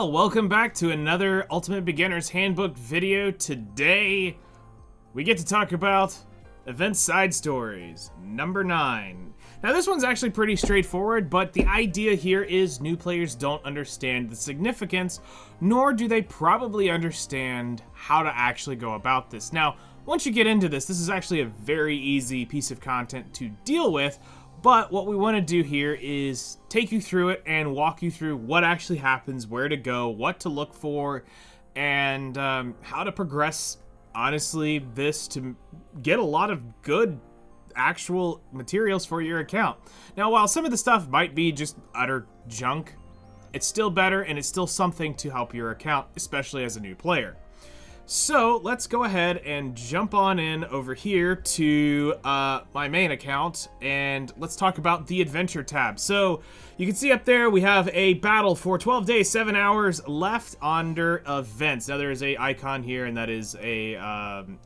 Well, welcome back to another Ultimate Beginner's Handbook video. Today, we get to talk about Event Side Stories, number 9. Now, this one's actually pretty straightforward, but the idea here is new players don't understand the significance, nor do they probably understand how to actually go about this. Now, once you get into this is actually a very easy piece of content to deal with, but what we want to do here is take you through it and walk you through what actually happens, where to go, what to look for, and how to progress, honestly, this to get a lot of good actual materials for your account. Now, while some of the stuff might be just utter junk, it's still better and it's still something to help your account, especially as a new player. So let's go ahead and jump on in over here to my main account, and let's talk about the adventure tab. So you can see up there we have a battle for 12 days, 7 hours left under events. Now there is a icon here, and that is a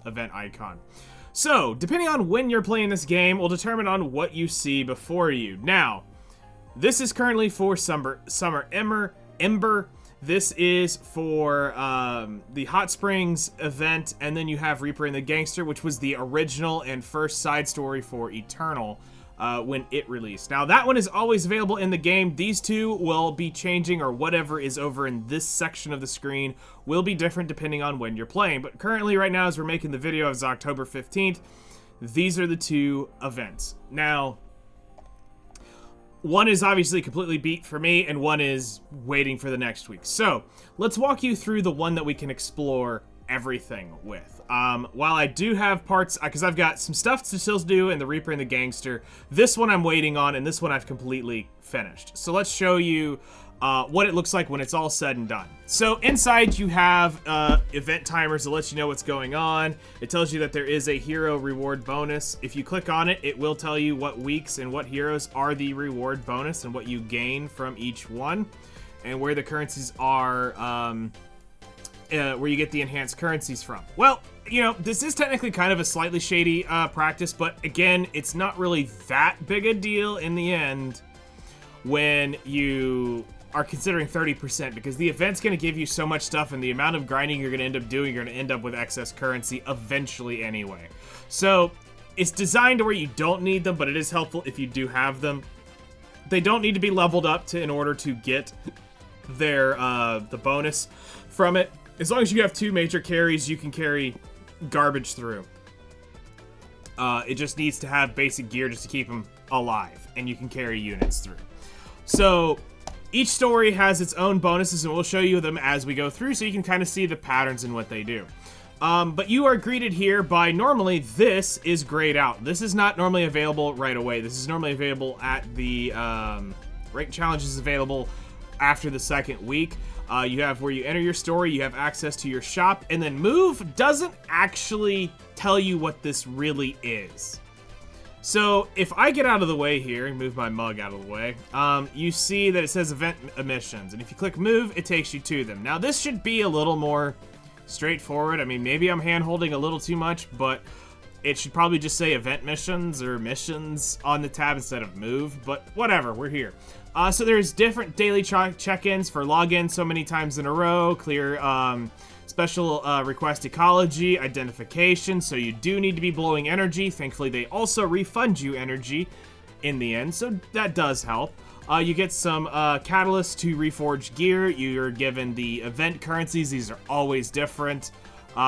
event icon. So depending on when you're playing this game will determine on what you see before you. Now, this is currently for Summer Ember. This is for the Hot Springs event, and then you have Reaper and the Gangster, which was the original and first side story for Eternal when it released. Now, that one is always available in the game. These two will be changing, or whatever is over in this section of the screen will be different depending on when you're playing. But currently, right now, as we're making the video, it's October 15th. These are the two events. Now, one is obviously completely beat for me, and one is waiting for the next week. So, let's walk you through the one that we can explore everything with. While I do have parts, because I've got some stuff to still do in the Reaper and the Gangster, this one I'm waiting on, and this one I've completely finished. So let's show you what it looks like when it's all said and done. So inside you have event timers that lets you know what's going on. It tells you that there is a hero reward bonus. If you click on it, it will tell you what weeks and what heroes are the reward bonus and what you gain from each one, and where the currencies are, where you get the enhanced currencies from. Well, you know, this is technically kind of a slightly shady practice, but again, it's not really that big a deal in the end when you are considering 30%, because the event's going to give you so much stuff, and the amount of grinding you're going to end up doing, you're going to end up with excess currency eventually anyway. So it's designed to where you don't need them, but it is helpful if you do have them. They don't need to be leveled up in order to get their the bonus from it. As long as you have 2 major carries, you can carry garbage through. It just needs to have basic gear just to keep them alive, and you can carry units through. So each story has its own bonuses, and we'll show you them as we go through so you can kind of see the patterns in what they do. But you are greeted here by, normally this is grayed out. This is not normally available right away. This is normally available at the rank challenges available after the second week. You have where you enter your story, you have access to your shop, and then move doesn't actually tell you what this really is. So if I get out of the way here and move my mug out of the way, you see that it says event emissions, and if you click move, it takes you to them. Now this should be a little more straightforward. I mean, maybe I'm hand-holding a little too much, but it should probably just say event missions or missions on the tab instead of move, but whatever, we're here. So there's different daily check-ins for login so many times in a row, clear special request ecology, identification, so you do need to be blowing energy. Thankfully, they also refund you energy in the end, so that does help. You get some catalysts to reforge gear. You're given the event currencies. These are always different.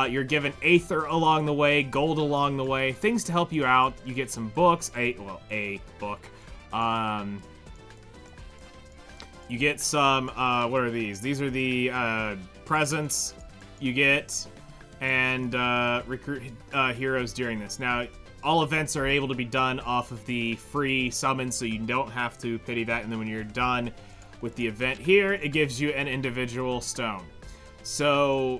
You're given Aether along the way, gold along the way, things to help you out. You get some books, a book. You get some, what are these? These are the presents you get, and recruit heroes during this. Now, all events are able to be done off of the free summons, so you don't have to pity that, and then when you're done with the event here, it gives you an individual stone. So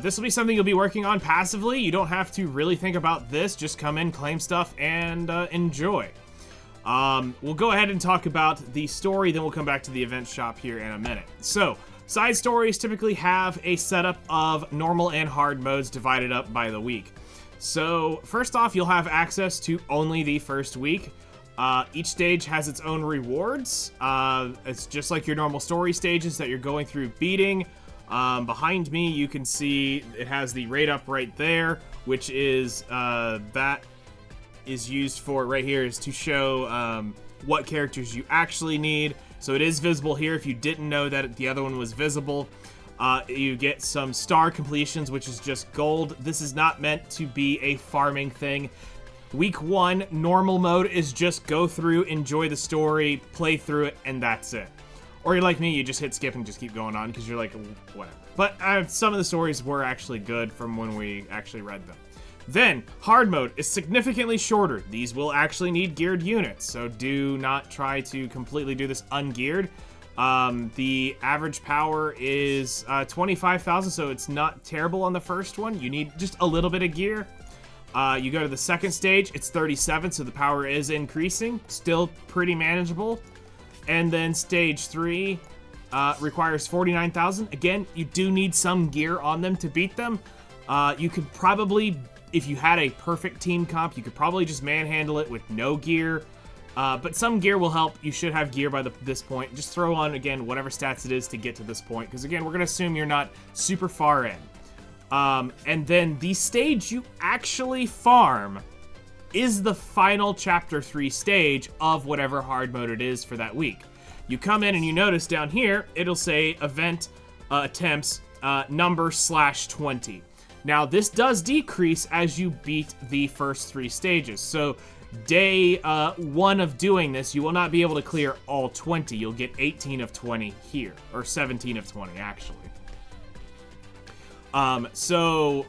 this will be something you'll be working on passively. You don't have to really think about this. Just come in, claim stuff, and enjoy. We'll go ahead and talk about the story, then we'll come back to the event shop here in a minute. So, side stories typically have a setup of normal and hard modes divided up by the week. So, first off, you'll have access to only the first week. Each stage has its own rewards. It's just like your normal story stages that you're going through beating. Behind me, you can see it has the rate up right there, which is, that is used for, right here, is to show what characters you actually need. So it is visible here if you didn't know that the other one was visible. You get some star completions, which is just gold. This is not meant to be a farming thing. Week 1, normal mode is just go through, enjoy the story, play through it, and that's it. Or you're like me, you just hit skip and just keep going on because you're like, whatever. But some of the stories were actually good from when we actually read them. Then, hard mode is significantly shorter. These will actually need geared units, so do not try to completely do this ungeared. The average power is 25,000, so it's not terrible on the first one. You need just a little bit of gear. You go to the second stage, it's 37, so the power is increasing. Still pretty manageable. And then stage 3 requires 49,000. Again, you do need some gear on them to beat them. You could probably, if you had a perfect team comp, you could probably just manhandle it with no gear. But some gear will help. You should have gear by this point. Just throw on, again, whatever stats it is to get to this point. Because, again, we're going to assume you're not super far in. And then the stage you actually farm is the final Chapter 3 stage of whatever hard mode it is for that week. You come in and you notice down here, it'll say event attempts number /20. Now, this does decrease as you beat the first 3 stages. So, day 1 of doing this, you will not be able to clear all 20. You'll get 18 of 20 here, or 17 of 20, actually. So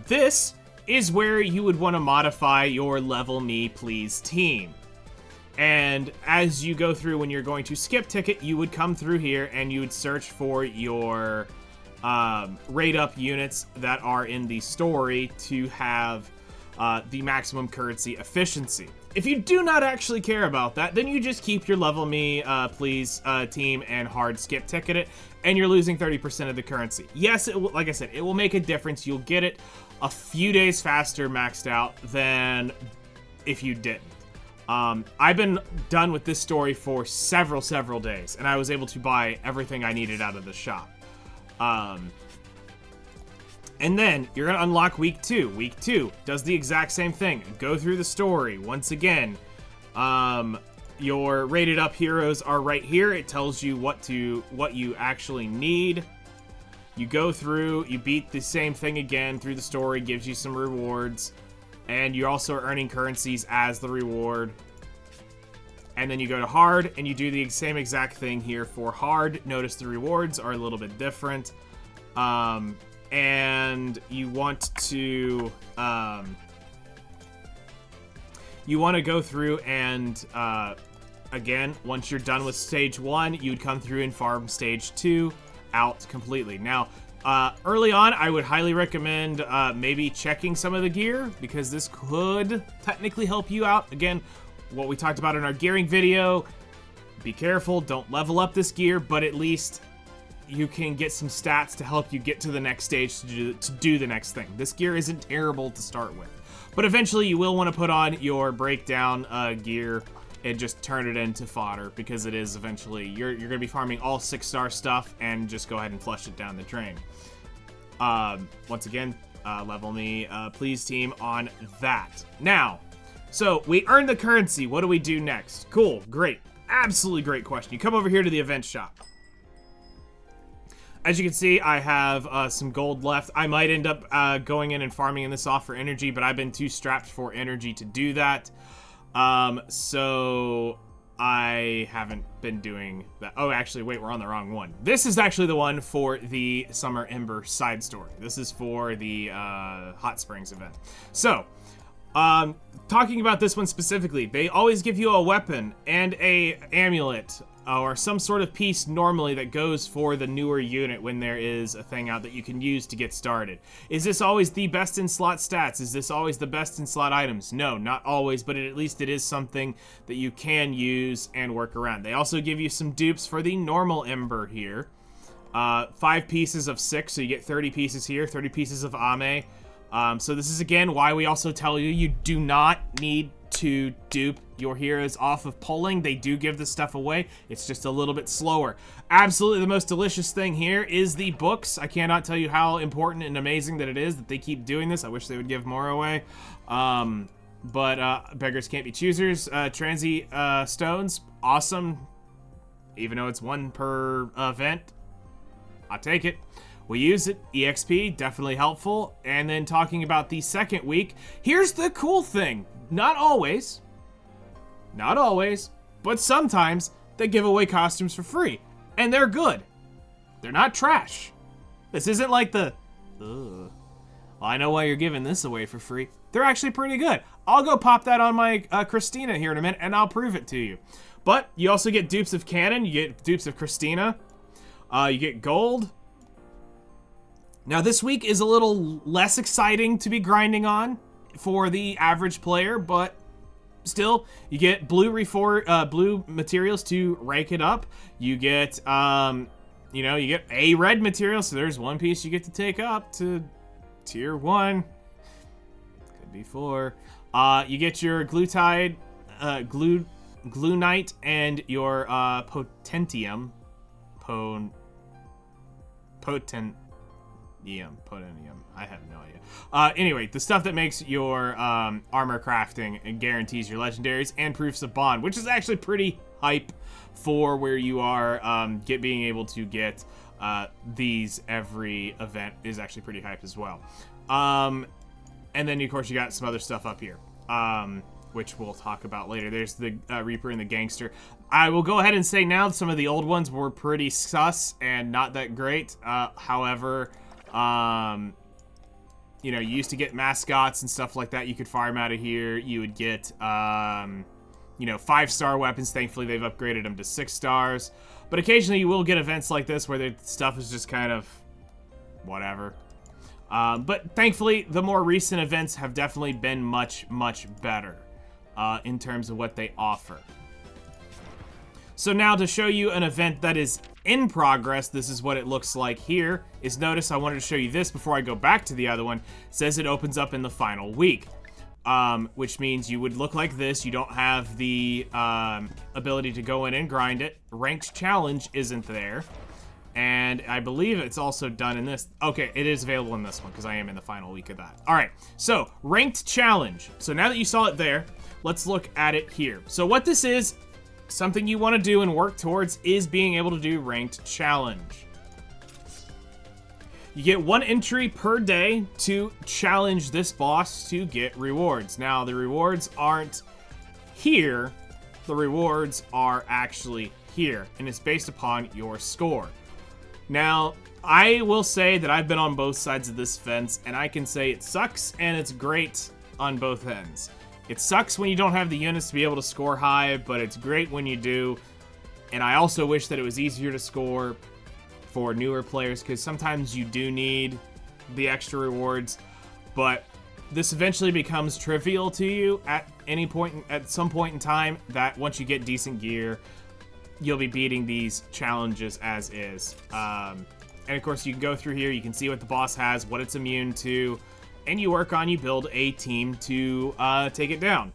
this is where you would want to modify your level me please team. And as you go through when you're going to skip ticket, you would come through here and you would search for your rate up units that are in the story to have the maximum currency efficiency. If you do not actually care about that, then you just keep your level me please team and hard skip ticket it, and you're losing 30% of the currency. Yes, it will, like I said, it will make a difference. You'll get it a few days faster maxed out than if you didn't. I've been done with this story for several days, and I was able to buy everything I needed out of the shop. And then you're going to unlock week 2. Week 2 does the exact same thing. Go through the story. Once again, your rated up heroes are right here. It tells you what you actually need. You go through, you beat the same thing again through the story, gives you some rewards, and you're also earning currencies as the reward. And then you go to hard, and you do the same exact thing here for hard. Notice the rewards are a little bit different. And you want to go through and again, once you're done with stage 1, you'd come through and farm stage 2 out completely. Now, early on, I would highly recommend maybe checking some of the gear, because this could technically help you out. Again, what we talked about in our gearing video, be careful, don't level up this gear, but at least you can get some stats to help you get to the next stage to do the next thing. This gear isn't terrible to start with, but eventually you will want to put on your breakdown gear and just turn it into fodder, because it is eventually, you're going to be farming all 6-star stuff, and just go ahead and flush it down the drain. Once again, level me please team on that. Now, so we earned the currency. What do we do next? Cool, great, absolutely great question. You come over here to the event shop. As you can see, I have some gold left. I might end up going in and farming this off for energy, but I've been too strapped for energy to do that. So I haven't been doing that. Oh, actually, wait, we're on the wrong one. This is actually the one for the Summer Ember side story. This is for the Hot Springs event. So, talking about this one specifically, they always give you a weapon and a amulet or some sort of piece normally that goes for the newer unit when there is a thing out that you can use to get started. Is this always the best in slot stats? Is this always the best in slot items? No, not always, but at least it is something that you can use and work around. They also give you some dupes for the normal Ember here. 5 pieces of 6, so you get 30 pieces here, 30 pieces of Ame. So this is, again, why we also tell you you do not need to dupe your heroes off of polling. They do give this stuff away. It's just a little bit slower. Absolutely the most delicious thing here is the books. I cannot tell you how important and amazing that it is that they keep doing this. I wish they would give more away. But beggars can't be choosers. Transy stones, awesome. Even though it's 1 per event, I'll take it. We use it. EXP, definitely helpful. And then talking about the second week, here's the cool thing. Not always, but sometimes they give away costumes for free. And they're good. They're not trash. This isn't like the, well, I know why you're giving this away for free. They're actually pretty good. I'll go pop that on my Christina here in a minute, and I'll prove it to you. But you also get dupes of Cannon. You get dupes of Christina. You get gold. Now, this week is a little less exciting to be grinding on for the average player, but still, you get blue materials to rank it up. You get, you get a red material, so there's 1 piece you get to take up to tier 1. Could be 4. You get your glutide, glunite, and your potentium. Potentium. I have no idea. Anyway, the stuff that makes your armor crafting and guarantees your legendaries and proofs of bond, which is actually pretty hype for where you are. Being able to get these every event is actually pretty hype as well. And then, of course, you got some other stuff up here, which we'll talk about later. There's the Reaper and the Gangster. I will go ahead and say now some of the old ones were pretty sus and not that great. However, you used to get mascots and stuff like that you could farm out of here. You would get, 5-star weapons. Thankfully, they've upgraded them to 6 stars. But occasionally you will get events like this where the stuff is just kind of whatever. But thankfully, the more recent events have definitely been much, much better in terms of what they offer. So now to show you an event that is in progress, this is what it looks like here. Notice I wanted to show you this before I go back to the other one. It says it opens up in the final week, which means you would look like this. You don't have the ability to go in and grind it. Ranked challenge isn't there. And I believe it's also done in this. Okay, it is available in this one because I am in the final week of that. All right, so ranked challenge. So now that you saw it there, let's look at it here. So what this is, something you want to do and work towards is being able to do ranked challenge. You get 1 entry per day to challenge this boss to get rewards. Now, the rewards aren't here. The rewards are actually here, and it's based upon your score. Now, I will say that I've been on both sides of this fence, and I can say it sucks and it's great on both ends. It sucks when you don't have the units to be able to score high, but it's great when you do. And I also wish that it was easier to score for newer players, because sometimes you do need the extra rewards, but this eventually becomes trivial to you at some point in time, that once you get decent gear, you'll be beating these challenges as is. And of course, you can go through here, you can see what the boss has, what it's immune to, and you build a team to take it down.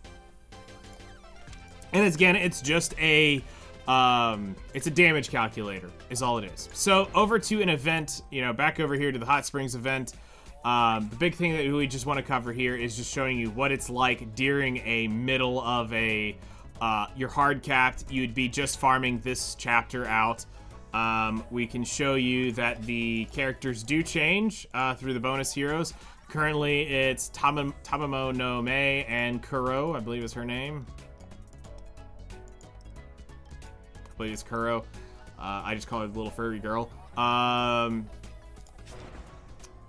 And again, it's just it's a damage calculator, is all it is. So over to an event, back over here to the Hot Springs event. The big thing that we just want to cover here is just showing you what it's like during a middle of you're hard capped. You'd be just farming this chapter out. We can show you that the characters do change through the bonus heroes. Currently, it's Tamamo no Mei and Kuro, I believe is her name. I believe it's Kuro. I just call her the little furry girl.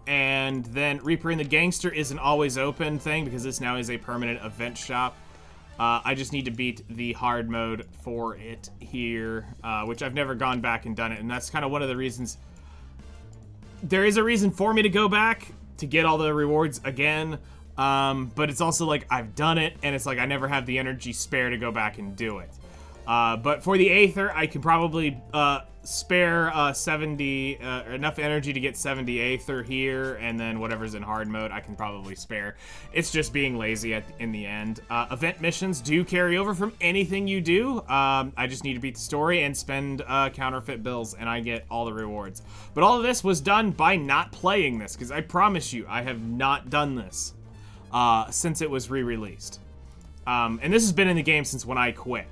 And then Reaper and the Gangster is an always open thing because this now is a permanent event shop. I just need to beat the hard mode for it here, which I've never gone back and done it. And that's kind of one of the reasons. There is a reason for me to go back to get all the rewards again. But it's also like I've done it and it's like I never have the energy spare to go back and do it. But for the Aether, I can probably spare 70, enough energy to get 70 Aether here, and then whatever's in hard mode, I can probably spare. It's just being lazy in the end. Event missions do carry over from anything you do. I just need to beat the story and spend counterfeit bills, and I get all the rewards. But all of this was done by not playing this, because I promise you, I have not done this since it was re-released. And this has been in the game since when I quit.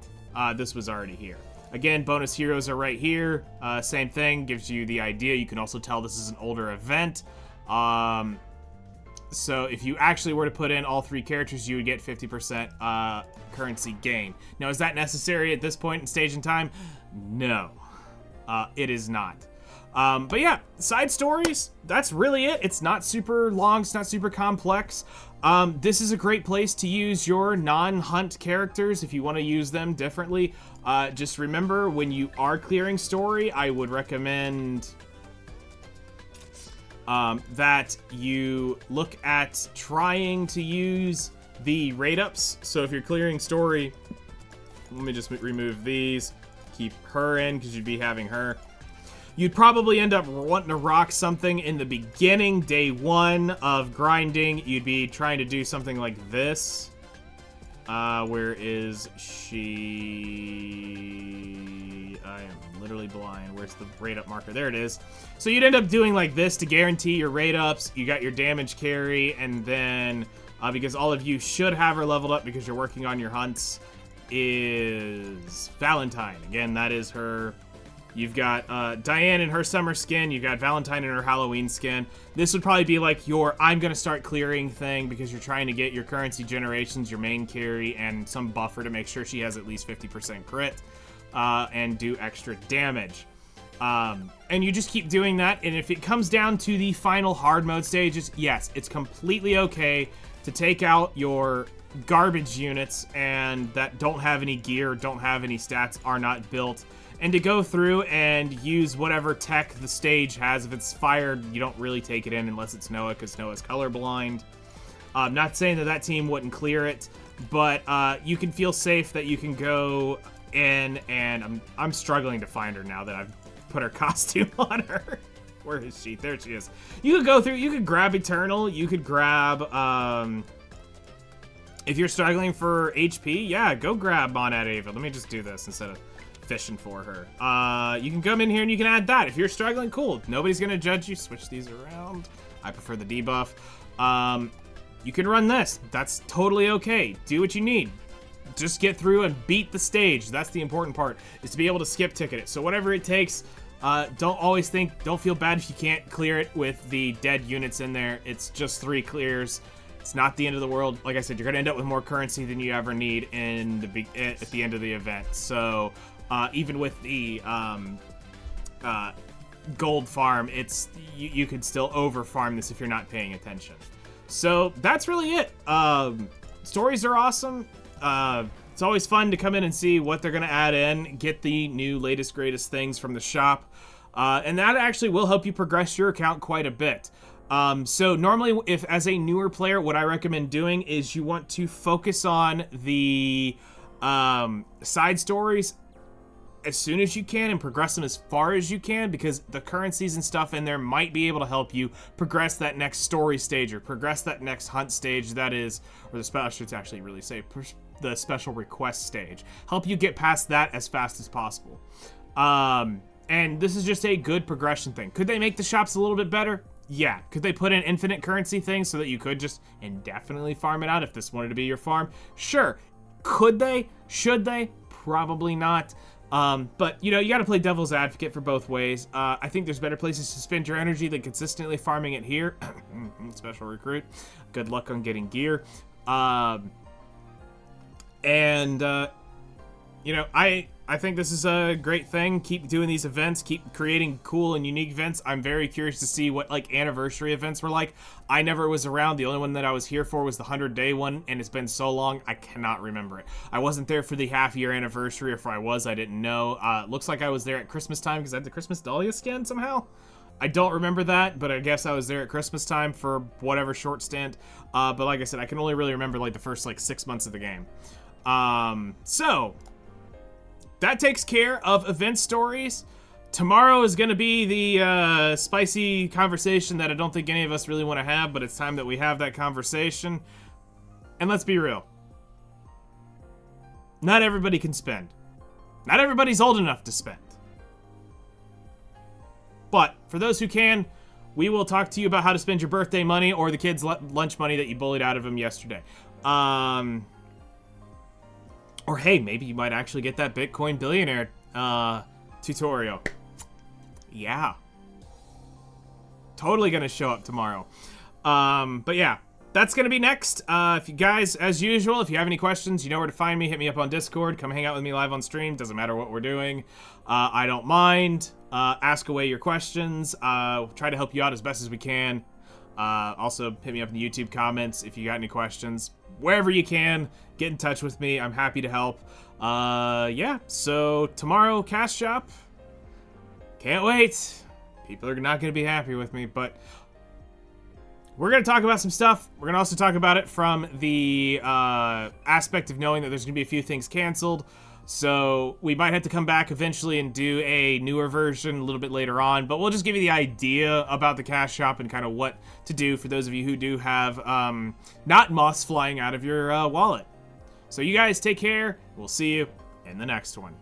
This was already here. Again, bonus heroes are right here. Same thing, gives you the idea. You can also tell this is an older event. So if you actually were to put in all 3 characters, you would get 50% currency gain. Now, is that necessary at this point in stage and time? No, it is not. But yeah, side stories, that's really it. It's not super long, it's not super complex. This is a great place to use your non-hunt characters if you want to use them differently. Just remember, when you are clearing story, I would recommend that you look at trying to use the rate-ups. So if you're clearing story, let me just remove these, keep her in because you'd be having her. You'd probably end up wanting to rock something in the beginning, day 1 of grinding. You'd be trying to do something like this. Where is she? I am literally blind. Where's the rate up marker? There it is. So you'd end up doing like this to guarantee your rate ups. You got your damage carry, and then because all of you should have her leveled up because you're working on your hunts, is Valentine. Again, that is her. You've got Diane in her summer skin. You've got Valentine in her Halloween skin. This would probably be like your I'm going to start clearing thing because you're trying to get your currency generations, your main carry, and some buffer to make sure she has at least 50% crit and do extra damage. And you just keep doing that. And if it comes down to the final hard mode stages, yes, it's completely okay to take out your garbage units and that don't have any gear, don't have any stats, are not built, and to go through and use whatever tech the stage has. If it's fired, you don't really take it in unless it's Noah, because Noah's colorblind. I'm not saying that team wouldn't clear it, but you can feel safe that you can go in, and I'm struggling to find her now that I've put her costume on her. Where is she? There she is. You could go through, you could grab Eternal, you could grab, if you're struggling for HP, yeah, go grab Monad Ava. Let me just do this instead of fishing for her. You can come in here and you can add that. If you're struggling, cool. Nobody's gonna judge you. Switch these around. I prefer the debuff. You can run this. That's totally okay. Do what you need. Just get through and beat the stage. That's the important part, is to be able to skip ticket it. So whatever it takes, don't feel bad if you can't clear it with the dead units in there. It's just 3 clears. It's not the end of the world. Like I said, you're gonna end up with more currency than you ever need at the end of the event. So even with the gold farm, you could still over farm this if you're not paying attention. So that's really it. Stories are awesome. It's always fun to come in and see what they're gonna add in, get the new latest greatest things from the shop, and that actually will help you progress your account quite a bit. So normally, if as a newer player, what I recommend doing is you want to focus on the side stories as soon as you can and progress them as far as you can, because the currencies and stuff in there might be able to help you progress that next story stage or progress that next hunt stage, that is, or the special, I should actually really say the special request stage. Help you get past that as fast as possible. And this is just a good progression thing. Could they make the shops a little bit better? Yeah. Could they put in infinite currency things so that you could just indefinitely farm it out if this wanted to be your farm? Sure. Could they? Should they? Probably not. But, you know, you got to play devil's advocate for both ways. I think there's better places to spend your energy than consistently farming it here. Special recruit. Good luck on getting gear. You know, I think this is a great thing. Keep doing these events. Keep creating cool and unique events. I'm very curious to see what, like, anniversary events were like. I never was around. The only one that I was here for was the 100-day one, and it's been so long, I cannot remember it. I wasn't there for the half-year anniversary, or if I was, I didn't know. Looks like I was there at Christmas time because I had the Christmas Dahlia skin somehow. I don't remember that, but I guess I was there at Christmas time for whatever short stint. But like I said, I can only really remember, like, the first, like, 6 months of the game. So that takes care of event stories. Tomorrow is going to be the spicy conversation that I don't think any of us really want to have, but it's time that we have that conversation. And let's be real. Not everybody can spend. Not everybody's old enough to spend. But for those who can, we will talk to you about how to spend your birthday money or the kids' lunch money that you bullied out of them yesterday. Or hey, maybe you might actually get that Bitcoin billionaire tutorial. Yeah. Totally gonna show up tomorrow. But yeah, that's gonna be next. If you guys, as usual, if you have any questions, you know where to find me. Hit me up on Discord. Come hang out with me live on stream. Doesn't matter what we're doing. I don't mind. Ask away your questions. Try to help you out as best as we can. Also, hit me up in the YouTube comments if you got any questions. Wherever you can, get in touch with me. I'm happy to help. Yeah, so tomorrow, Cash Shop. Can't wait. People are not going to be happy with me, but we're going to talk about some stuff. We're going to also talk about it from the aspect of knowing that there's going to be a few things canceled. So we might have to come back eventually and do a newer version a little bit later on, but we'll just give you the idea about the Cash Shop and kind of what to do for those of you who do have not moss flying out of your wallet. So you guys take care. We'll see you in the next one.